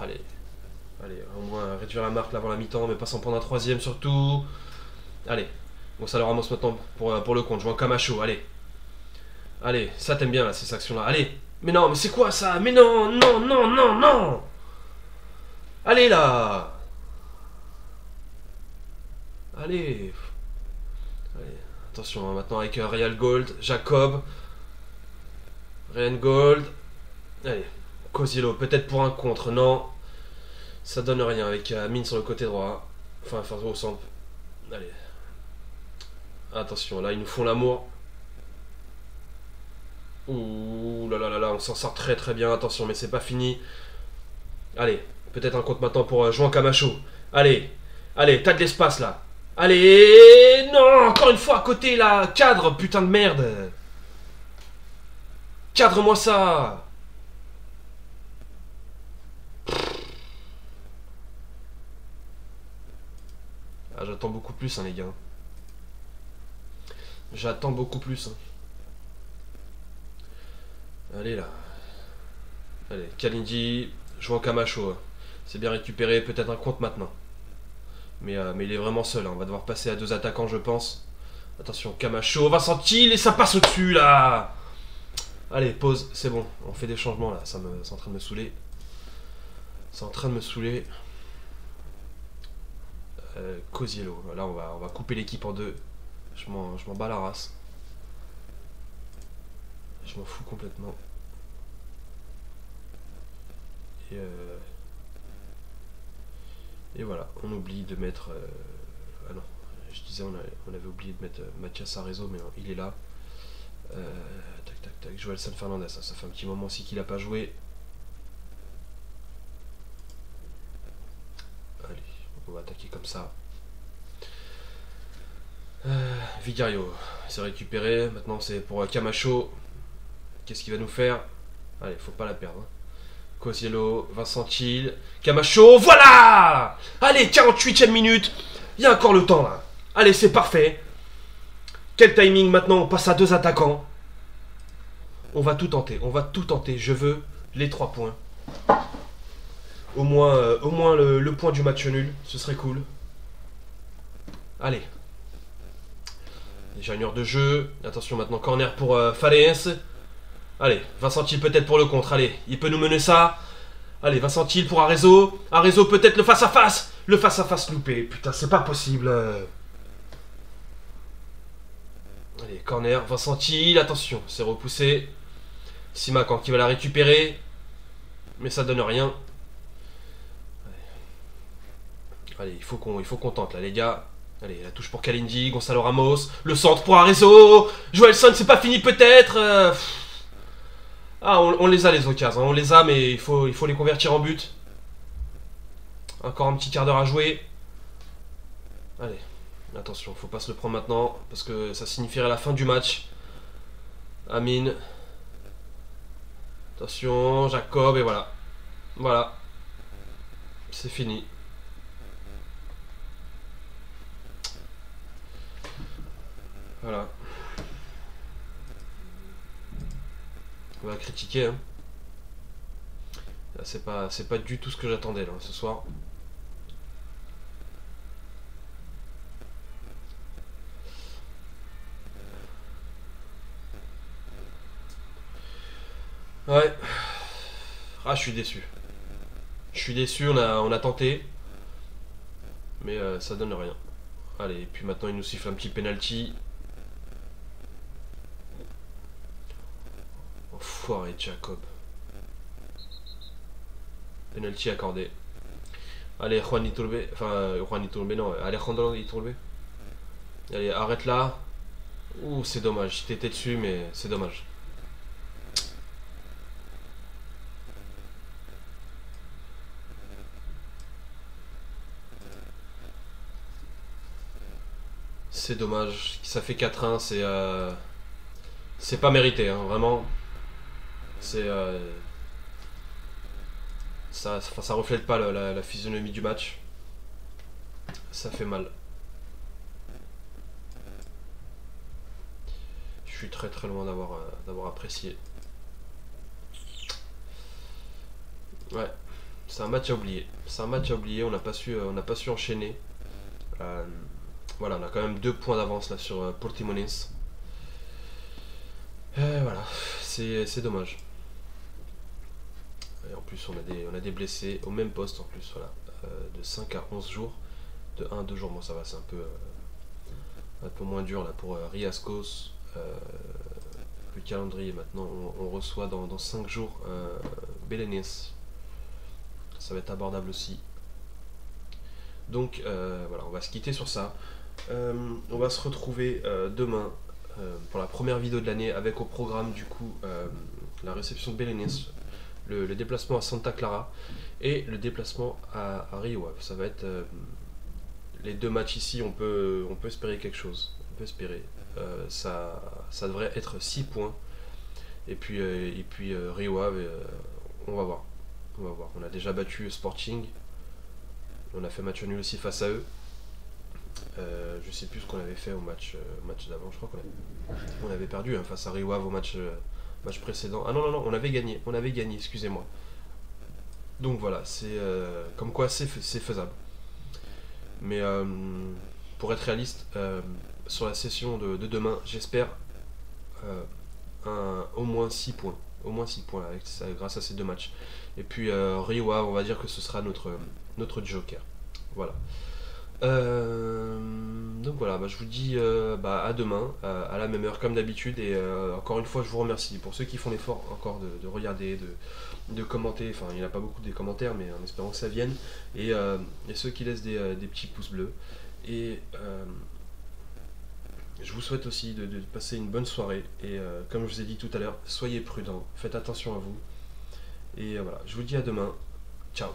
Allez. Allez, au moins réduire la marque là, avant la mi-temps, mais pas s'en prendre un 3ème surtout. Allez, Gonzalo Ramos maintenant pour le compte. Je vois un Camacho, allez. Allez, ça t'aimes bien là, ces actions-là. Allez. Mais non, mais c'est quoi ça? Mais non, non, non, non, non. Allez là. Allez. Allez. Attention, hein, maintenant avec Real Gold, Jacob. Ryan Gold. Allez. Cosilo, peut-être pour un contre, non. Ça donne rien avec Amine sur le côté droit. Enfin, au centre. Allez. Attention, là, ils nous font l'amour. Ouh là là là là, on s'en sort très très bien. Attention, mais c'est pas fini. Allez, peut-être un compte maintenant pour Juan Camacho. Allez, allez, t'as de l'espace là. Allez, non, encore une fois à côté là. Cadre, putain de merde. Cadre-moi ça. Ah, j'attends beaucoup plus, hein, les gars. J'attends beaucoup plus. Hein. Allez là. Allez, Kalindi, Juan Camacho. C'est bien récupéré, peut-être un compte maintenant. Mais il est vraiment seul, hein. On va devoir passer à 2 attaquants, je pense. Attention, Camacho, Vincent Thiel, et ça passe au-dessus là. Allez, pause, c'est bon. On fait des changements là, c'est en train de me saouler. C'est en train de me saouler. Cosiello, là on va couper l'équipe en 2. Je m'en bats la race. Je m'en fous complètement. Et voilà, on oublie de mettre... ah non, je disais on avait oublié de mettre Mathias Arezzo, mais non, il est là. Tac tac tac, Joël San Fernandez, ça fait un petit moment aussi qu'il n'a pas joué. Allez, on va attaquer comme ça. Vigario, c'est récupéré, maintenant c'est pour Camacho. Qu'est-ce qu'il va nous faire? Allez, faut pas la perdre. Hein. Cosiello, Vincent Thiel, Camacho, voilà. Allez, 48e minute. Il y a encore le temps là. Allez, c'est parfait. Quel timing maintenant, on passe à 2 attaquants. On va tout tenter, Je veux les 3 points. Au moins le point du match nul, ce serait cool. Allez. Déjà 1 heure de jeu. Attention maintenant, corner pour Fales. Allez, Vincent Thiel peut-être pour le contre. Allez, il peut nous mener ça. Allez, Vincent Thiel pour Arezzo. Arezzo peut-être le face-à-face. Le face-à-face loupé. Putain, c'est pas possible. Allez, corner. Vincent Thiel. Attention, c'est repoussé. Simakan qui va la récupérer. Mais ça donne rien. Allez, il faut qu'on tente là, les gars. Allez, la touche pour Kalindi, Gonzalo Ramos, le centre pour Arezzo, Joelson, c'est pas fini peut-être. Ah, on les a les occasions, on les a, mais il faut les convertir en but. Encore un petit quart d'heure à jouer. Allez, attention, faut pas se le prendre maintenant, parce que ça signifierait la fin du match. Amine. Attention, Jacob, et voilà. Voilà. C'est fini. Voilà. On va critiquer, hein. Là, c'est pas du tout ce que j'attendais là ce soir. Ouais. Ah, je suis déçu. Je suis déçu, on a tenté. Mais ça donne rien. Allez, et puis maintenant il nous siffle un petit penalty. Enfoiré Jacob. Penalty accordé. Allez, Juan Iturbe. Enfin, Juan Iturbe, non, Alejandro Iturbe. Allez, arrête là. Ouh, c'est dommage. T'étais dessus, mais c'est dommage. C'est dommage. Ça fait 4-1, c'est pas mérité, hein, vraiment. C'est. Ça reflète pas la physionomie du match. Ça fait mal. Je suis très très loin d'avoir apprécié. Ouais, c'est un match à oublier. C'est un match à oublier. On n'a pas su enchaîner. Voilà, on a quand même 2 points d'avance là sur Portimonense. Voilà, c'est dommage. Et en plus, on a des blessés au même poste en plus, voilà. De 5 à 11 jours. De 1 à 2 jours, bon ça va, c'est un peu moins dur là pour Riascos. Le calendrier maintenant, on reçoit dans 5 jours Belenenses. Ça va être abordable aussi. Donc voilà, on va se quitter sur ça. On va se retrouver demain pour la première vidéo de l'année avec au programme du coup la réception de Belenenses, le déplacement à Santa Clara et le déplacement à Rio Ave. Ça va être les 2 matchs ici, on peut espérer quelque chose. On peut espérer. Ça devrait être 6 points. Et puis Rio Ave, on va voir. On va voir. On a déjà battu Sporting. On a fait match nul aussi face à eux. Je sais plus ce qu'on avait fait au match d'avant. Je crois qu'on avait perdu hein, face à Rio Ave au match précédent. Ah non, on avait gagné, excusez-moi. Donc voilà, c'est comme quoi c'est faisable. Mais pour être réaliste, sur la session de demain, j'espère au moins 6 points. Au moins 6 points avec ça, grâce à ces 2 matchs. Et puis Rio Ave, on va dire que ce sera notre joker. Voilà. Donc voilà, je vous dis à demain, à la même heure comme d'habitude. Et encore une fois, je vous remercie pour ceux qui font l'effort encore de regarder, de commenter. Enfin, il n'y en a pas beaucoup des commentaires, mais en espérant que ça vienne. Et ceux qui laissent des petits pouces bleus. Et je vous souhaite aussi de passer une bonne soirée. Et comme je vous ai dit tout à l'heure, soyez prudents, faites attention à vous. Et voilà, je vous dis à demain. Ciao.